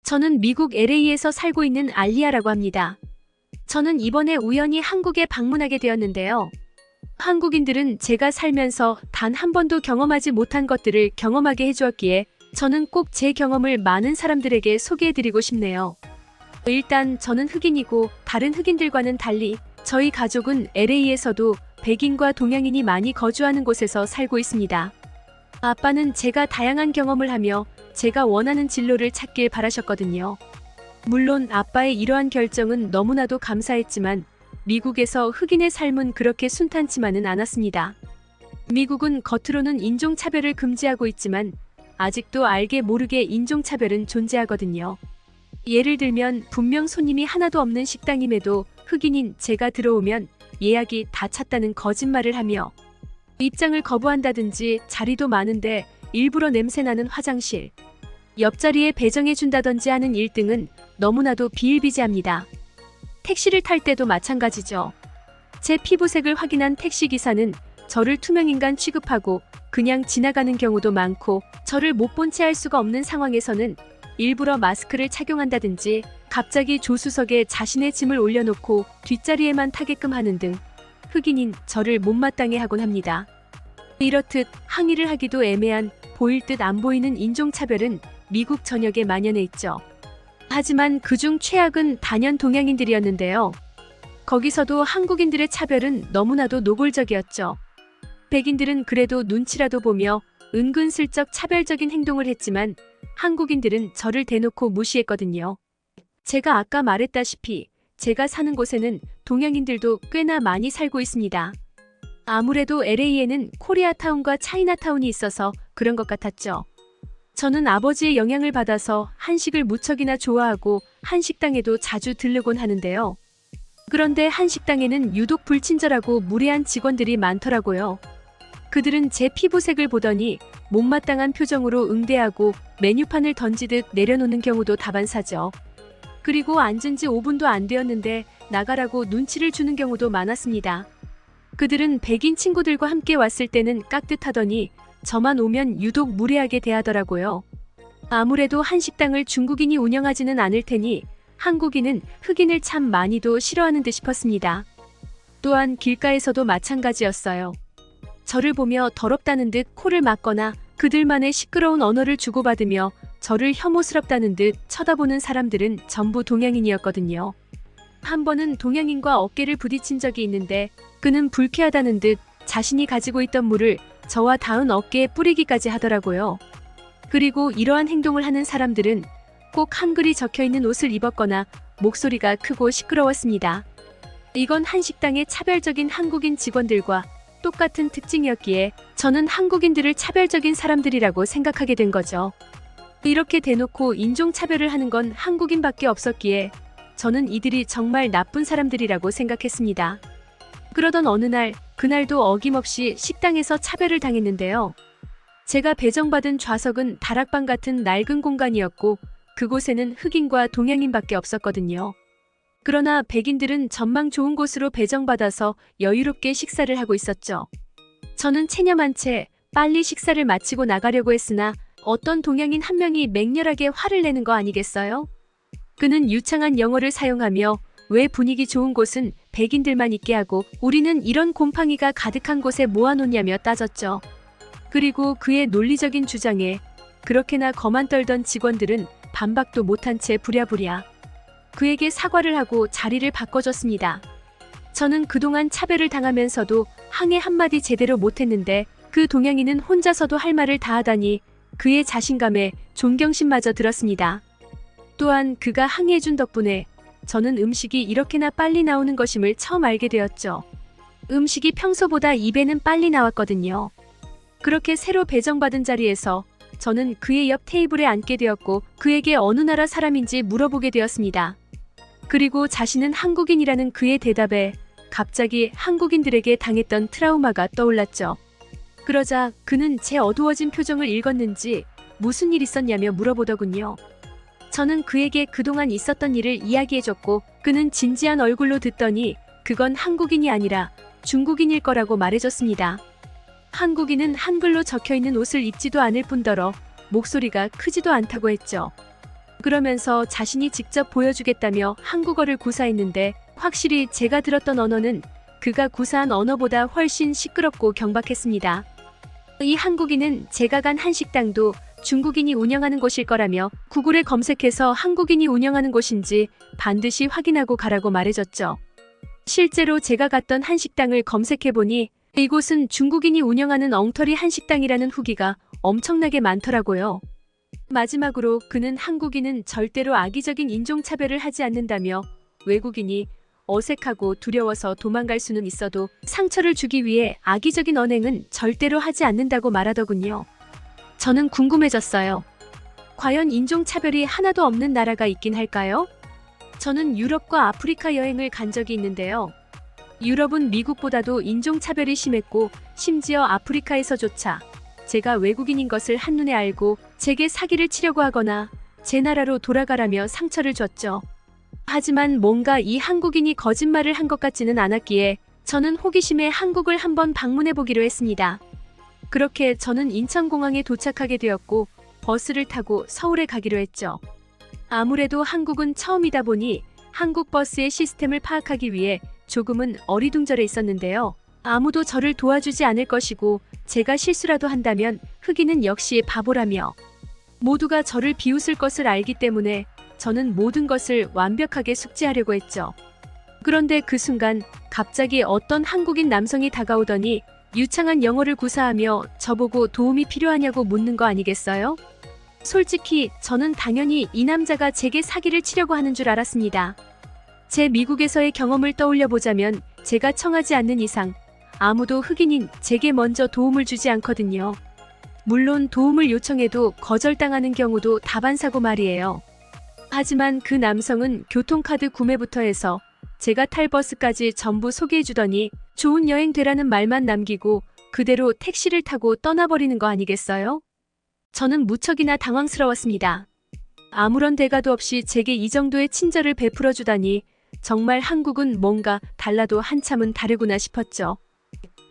저는 미국 LA에서 살고 있는 알리아라고 합니다. 저는 이번에 우연히 한국에 방문하게 되었는데요. 한국인들은 제가 살면서 단 한 번도 경험하지 못한 것들을 경험하게 해주었기에 저는 꼭 제 경험을 많은 사람들에게 소개해드리고 싶네요. 일단 저는 흑인이고 다른 흑인들과는 달리 저희 가족은 LA에서도 백인과 동양인이 많이 거주하는 곳에서 살고 있습니다. 아빠는 제가 다양한 경험을 하며 제가 원하는 진로를 찾길 바라셨거든요. 물론 아빠의 이러한 결정은 너무나도 감사했지만 미국에서 흑인의 삶은 그렇게 순탄치만은 않았습니다. 미국은 겉으로는 인종차별을 금지하고 있지만 아직도 알게 모르게 인종차별은 존재하거든요. 예를 들면 분명 손님이 하나도 없는 식당임에도 흑인인 제가 들어오면 예약이 다 찼다는 거짓말을 하며 입장을 거부한다든지 자리도 많은데 일부러 냄새나는 화장실, 옆자리에 배정해준다든지 하는 일 등은 너무나도 비일비재합니다. 택시를 탈 때도 마찬가지죠. 제 피부색을 확인한 택시기사는 저를 투명인간 취급하고 그냥 지나가는 경우도 많고 저를 못 본 채 할 수가 없는 상황에서는 일부러 마스크를 착용한다든지 갑자기 조수석에 자신의 짐을 올려놓고 뒷자리에만 타게끔 하는 등 흑인인 저를 못마땅해 하곤 합니다. 이렇듯 항의를 하기도 애매한 보일 듯 안 보이는 인종차별은 미국 전역에 만연해 있죠. 하지만 그중 최악은 단연 동양인들이었는데요. 거기서도 한국인들의 차별은 너무나도 노골적이었죠. 백인들은 그래도 눈치라도 보며 은근슬쩍 차별적인 행동을 했지만 한국인들은 저를 대놓고 무시했거든요. 제가 아까 말했다시피 제가 사는 곳에는 동양인들도 꽤나 많이 살고 있습니다. 아무래도 LA에는 코리아타운과 차이나타운이 있어서 그런 것 같았죠. 저는 아버지의 영향을 받아서 한식을 무척이나 좋아하고 한식당에도 자주 들르곤 하는데요. 그런데 한식당에는 유독 불친절하고 무례한 직원들이 많더라고요. 그들은 제 피부색을 보더니 못마땅한 표정으로 응대하고 메뉴판을 던지듯 내려놓는 경우도 다반사죠. 그리고 앉은 지 5분도 안 되었는데 나가라고 눈치를 주는 경우도 많았습니다. 그들은 백인 친구들과 함께 왔을 때는 깍듯하더니 저만 오면 유독 무례하게 대하더라고요. 아무래도 한식당을 중국인이 운영하지는 않을 테니 한국인은 흑인을 참 많이도 싫어하는 듯 싶었습니다. 또한 길가에서도 마찬가지였어요. 저를 보며 더럽다는 듯 코를 막거나 그들만의 시끄러운 언어를 주고받으며 저를 혐오스럽다는 듯 쳐다보는 사람들은 전부 동양인이었거든요. 한 번은 동양인과 어깨를 부딪힌 적이 있는데 그는 불쾌하다는 듯 자신이 가지고 있던 물을 저와 닿은 어깨에 뿌리기까지 하더라고요. 그리고 이러한 행동을 하는 사람들은 꼭 한글이 적혀있는 옷을 입었거나 목소리가 크고 시끄러웠습니다. 이건 한식당의 차별적인 한국인 직원들과 똑같은 특징이었기에 저는 한국인들을 차별적인 사람들이라고 생각하게 된 거죠. 이렇게 대놓고 인종차별을 하는 건 한국인밖에 없었기에 저는 이들이 정말 나쁜 사람들이라고 생각했습니다. 그러던 어느 날, 그날도 어김없이 식당에서 차별을 당했는데요. 제가 배정받은 좌석은 다락방 같은 낡은 공간이었고 그곳에는 흑인과 동양인밖에 없었거든요. 그러나 백인들은 전망 좋은 곳으로 배정받아서 여유롭게 식사를 하고 있었죠. 저는 체념한 채 빨리 식사를 마치고 나가려고 했으나 어떤 동양인 한 명이 맹렬하게 화를 내는 거 아니겠어요? 그는 유창한 영어를 사용하며 왜 분위기 좋은 곳은 백인들만 있게 하고 우리는 이런 곰팡이가 가득한 곳에 모아놓냐며 따졌죠. 그리고 그의 논리적인 주장에 그렇게나 거만 떨던 직원들은 반박도 못한 채 부랴부랴 그에게 사과를 하고 자리를 바꿔줬습니다. 저는 그동안 차별을 당하면서도 항해 한마디 제대로 못했는데 그 동양인은 혼자서도 할 말을 다 하다니 그의 자신감에 존경심마저 들었습니다. 또한 그가 항해해준 덕분에 저는 음식이 이렇게나 빨리 나오는 것임을 처음 알게 되었죠. 음식이 평소보다 2배는 빨리 나왔거든요. 그렇게 새로 배정받은 자리에서 저는 그의 옆 테이블에 앉게 되었고 그에게 어느 나라 사람인지 물어보게 되었습니다. 그리고 자신은 한국인이라는 그의 대답에 갑자기 한국인들에게 당했던 트라우마가 떠올랐죠. 그러자 그는 제 어두워진 표정을 읽었는지 무슨 일 있었냐며 물어보더군요. 저는 그에게 그동안 있었던 일을 이야기해줬고 그는 진지한 얼굴로 듣더니 그건 한국인이 아니라 중국인일 거라고 말해줬습니다. 한국인은 한글로 적혀있는 옷을 입지도 않을 뿐더러 목소리가 크지도 않다고 했죠. 그러면서 자신이 직접 보여주겠다며 한국어를 구사했는데 확실히 제가 들었던 언어는 그가 구사한 언어보다 훨씬 시끄럽고 경박했습니다. 이 한국인은 제가 간 한식당도 중국인이 운영하는 곳일 거라며 구글에 검색해서 한국인이 운영하는 곳인지 반드시 확인하고 가라고 말해줬죠. 실제로 제가 갔던 한식당을 검색해보니 이곳은 중국인이 운영하는 엉터리 한식당이라는 후기가 엄청나게 많더라고요. 마지막으로 그는 한국인은 절대로 악의적인 인종차별을 하지 않는다며 외국인이 어색하고 두려워서 도망갈 수는 있어도 상처를 주기 위해 악의적인 언행은 절대로 하지 않는다고 말하더군요. 저는 궁금해졌어요. 과연 인종차별이 하나도 없는 나라가 있긴 할까요? 저는 유럽과 아프리카 여행을 간 적이 있는데요. 유럽은 미국보다도 인종차별이 심했고 심지어 아프리카에서조차 제가 외국인인 것을 한눈에 알고 제게 사기를 치려고 하거나 제 나라로 돌아가라며 상처를 줬죠. 하지만 뭔가 이 한국인이 거짓말을 한 것 같지는 않았기에 저는 호기심에 한국을 한번 방문해 보기로 했습니다. 그렇게 저는 인천공항에 도착하게 되었고 버스를 타고 서울에 가기로 했죠. 아무래도 한국은 처음이다 보니 한국 버스의 시스템을 파악하기 위해 조금은 어리둥절해 있었는데요. 아무도 저를 도와주지 않을 것이고 제가 실수라도 한다면 흑인은 역시 바보라며 모두가 저를 비웃을 것을 알기 때문에 저는 모든 것을 완벽하게 숙지하려고 했죠. 그런데 그 순간 갑자기 어떤 한국인 남성이 다가오더니 유창한 영어를 구사하며 저보고 도움이 필요하냐고 묻는 거 아니겠어요? 솔직히 저는 당연히 이 남자가 제게 사기를 치려고 하는 줄 알았습니다. 제 미국에서의 경험을 떠올려 보자면 제가 청하지 않는 이상 아무도 흑인인 제게 먼저 도움을 주지 않거든요. 물론 도움을 요청해도 거절당하는 경우도 다반사고 말이에요. 하지만 그 남성은 교통카드 구매부터 해서 제가 탈 버스까지 전부 소개해주더니 좋은 여행 되라는 말만 남기고 그대로 택시를 타고 떠나버리는 거 아니겠어요? 저는 무척이나 당황스러웠습니다. 아무런 대가도 없이 제게 이 정도의 친절을 베풀어 주다니 정말 한국은 뭔가 달라도 한참은 다르구나 싶었죠.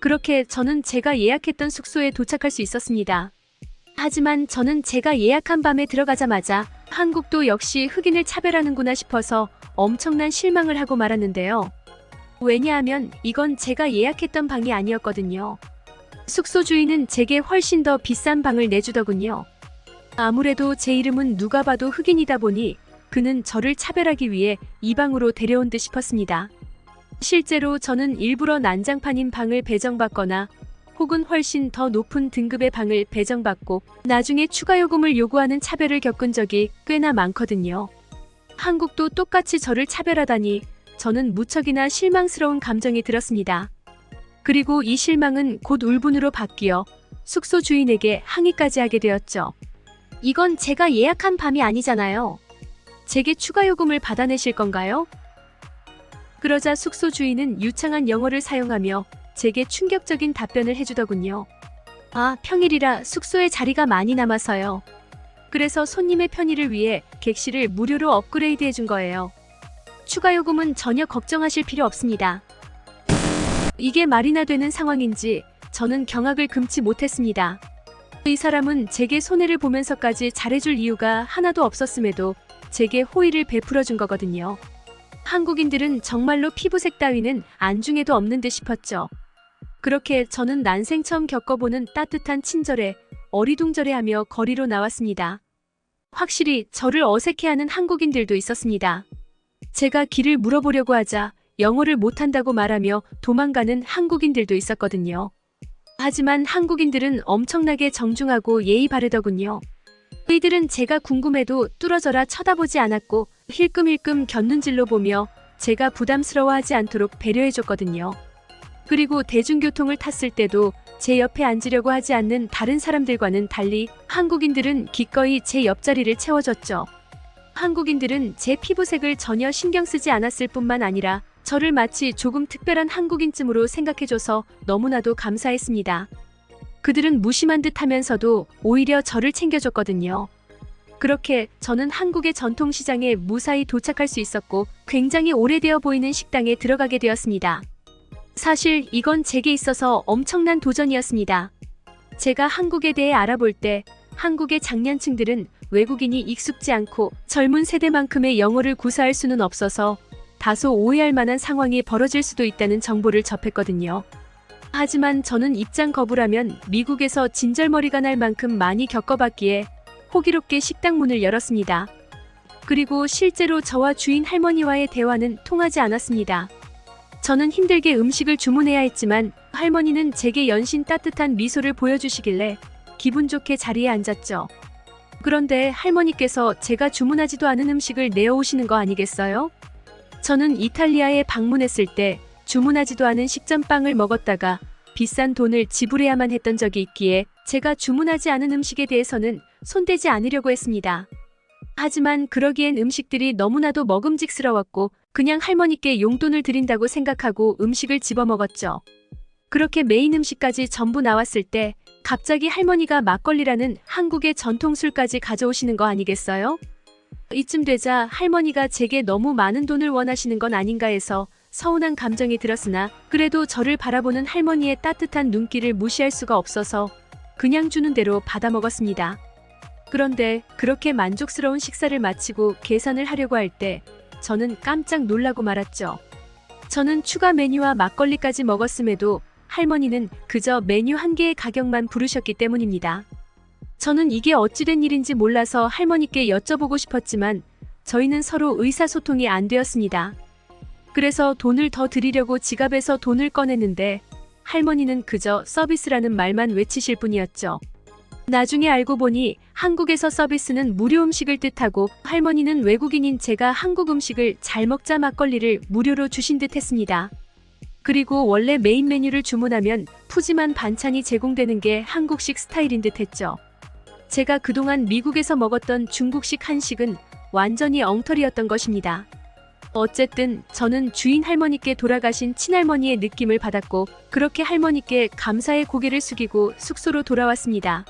그렇게 저는 제가 예약했던 숙소에 도착할 수 있었습니다. 하지만 저는 제가 예약한 밤에 들어가자마자 한국도 역시 흑인을 차별하는구나 싶어서 엄청난 실망을 하고 말았는데요. 왜냐하면 이건 제가 예약했던 방이 아니었거든요. 숙소 주인은 제게 훨씬 더 비싼 방을 내주더군요. 아무래도 제 이름은 누가 봐도 흑인이다 보니 그는 저를 차별하기 위해 이 방으로 데려온 듯 싶었습니다. 실제로 저는 일부러 난장판인 방을 배정받거나 혹은 훨씬 더 높은 등급의 방을 배정받고 나중에 추가 요금을 요구하는 차별을 겪은 적이 꽤나 많거든요. 한국도 똑같이 저를 차별하다니 저는 무척이나 실망스러운 감정이 들었습니다. 그리고 이 실망은 곧 울분으로 바뀌어 숙소 주인에게 항의까지 하게 되었죠. 이건 제가 예약한 밤이 아니잖아요. 제게 추가 요금을 받아내실 건가요? 그러자 숙소 주인은 유창한 영어를 사용하며 제게 충격적인 답변을 해주더군요. 아, 평일이라 숙소에 자리가 많이 남아서요. 그래서 손님의 편의를 위해 객실을 무료로 업그레이드 해준 거예요. 추가 요금은 전혀 걱정하실 필요 없습니다. 이게 말이나 되는 상황인지 저는 경악을 금치 못했습니다. 이 사람은 제게 손해를 보면서까지 잘해줄 이유가 하나도 없었음에도 제게 호의를 베풀어 준 거거든요. 한국인들은 정말로 피부색 따위는 안중에도 없는 듯 싶었죠. 그렇게 저는 난생 처음 겪어보는 따뜻한 친절에 어리둥절해하며 거리로 나왔습니다. 확실히 저를 어색해하는 한국인들도 있었습니다. 제가 길을 물어보려고 하자 영어를 못한다고 말하며 도망가는 한국인들도 있었거든요. 하지만 한국인들은 엄청나게 정중하고 예의 바르더군요. 이들은 제가 궁금해도 뚫어져라 쳐다보지 않았고 힐끔힐끔 곁눈질로 보며 제가 부담스러워하지 않도록 배려해줬거든요. 그리고 대중교통을 탔을 때도 제 옆에 앉으려고 하지 않는 다른 사람들과는 달리 한국인들은 기꺼이 제 옆자리를 채워줬죠. 한국인들은 제 피부색을 전혀 신경 쓰지 않았을 뿐만 아니라 저를 마치 조금 특별한 한국인쯤으로 생각해줘서 너무나도 감사했습니다. 그들은 무심한 듯 하면서도 오히려 저를 챙겨줬거든요. 그렇게 저는 한국의 전통시장에 무사히 도착할 수 있었고 굉장히 오래되어 보이는 식당에 들어가게 되었습니다. 사실 이건 제게 있어서 엄청난 도전이었습니다. 제가 한국에 대해 알아볼 때 한국의 장년층들은 외국인이 익숙지 않고 젊은 세대만큼의 영어를 구사할 수는 없어서 다소 오해할 만한 상황이 벌어질 수도 있다는 정보를 접했거든요. 하지만 저는 입장 거부라면 미국에서 진절머리가 날 만큼 많이 겪어봤기에 호기롭게 식당 문을 열었습니다. 그리고 실제로 저와 주인 할머니와의 대화는 통하지 않았습니다. 저는 힘들게 음식을 주문해야 했지만 할머니는 제게 연신 따뜻한 미소를 보여주시길래 기분 좋게 자리에 앉았죠. 그런데 할머니께서 제가 주문하지도 않은 음식을 내어오시는 거 아니겠어요? 저는 이탈리아에 방문했을 때 주문하지도 않은 식전빵을 먹었다가 비싼 돈을 지불해야만 했던 적이 있기에 제가 주문하지 않은 음식에 대해서는 손대지 않으려고 했습니다. 하지만 그러기엔 음식들이 너무나도 먹음직스러웠고 그냥 할머니께 용돈을 드린다고 생각하고 음식을 집어먹었죠. 그렇게 메인 음식까지 전부 나왔을 때 갑자기 할머니가 막걸리라는 한국의 전통술까지 가져오시는 거 아니겠어요? 이쯤 되자 할머니가 제게 너무 많은 돈을 원하시는 건 아닌가 해서 서운한 감정이 들었으나 그래도 저를 바라보는 할머니의 따뜻한 눈길을 무시할 수가 없어서 그냥 주는 대로 받아 먹었습니다. 그런데 그렇게 만족스러운 식사를 마치고 계산을 하려고 할 때 저는 깜짝 놀라고 말았죠. 저는 추가 메뉴와 막걸리까지 먹었음에도 할머니는 그저 메뉴 한 개의 가격만 부르셨기 때문입니다. 저는 이게 어찌된 일인지 몰라서 할머니께 여쭤보고 싶었지만 저희는 서로 의사소통이 안 되었습니다. 그래서 돈을 더 드리려고 지갑에서 돈을 꺼냈는데 할머니는 그저 서비스라는 말만 외치실 뿐이었죠. 나중에 알고 보니 한국에서 서비스는 무료 음식을 뜻하고 할머니는 외국인인 제가 한국 음식을 잘 먹자 막걸리를 무료로 주신 듯 했습니다. 그리고 원래 메인 메뉴를 주문하면 푸짐한 반찬이 제공되는 게 한국식 스타일인 듯 했죠. 제가 그동안 미국에서 먹었던 중국식 한식은 완전히 엉터리였던 것입니다. 어쨌든 저는 주인 할머니께 돌아가신 친할머니의 느낌을 받았고 그렇게 할머니께 감사의 고개를 숙이고 숙소로 돌아왔습니다.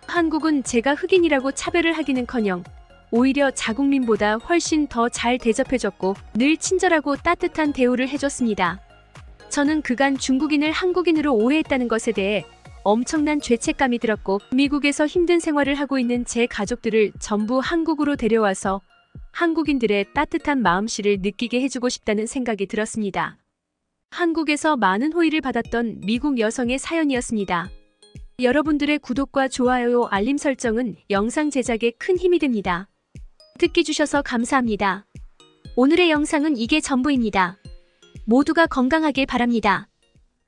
한국은 제가 흑인이라고 차별을 하기는커녕 오히려 자국민보다 훨씬 더 잘 대접해줬고 늘 친절하고 따뜻한 대우를 해줬습니다. 저는 그간 중국인을 한국인으로 오해했다는 것에 대해 엄청난 죄책감이 들었고 미국에서 힘든 생활을 하고 있는 제 가족들을 전부 한국으로 데려와서 한국인들의 따뜻한 마음씨를 느끼게 해주고 싶다는 생각이 들었습니다. 한국에서 많은 호의를 받았던 미국 여성의 사연이었습니다. 여러분들의 구독과 좋아요, 알림 설정은 영상 제작에 큰 힘이 됩니다. 듣기 주셔서 감사합니다. 오늘의 영상은 이게 전부입니다. 모두가 건강하길 바랍니다.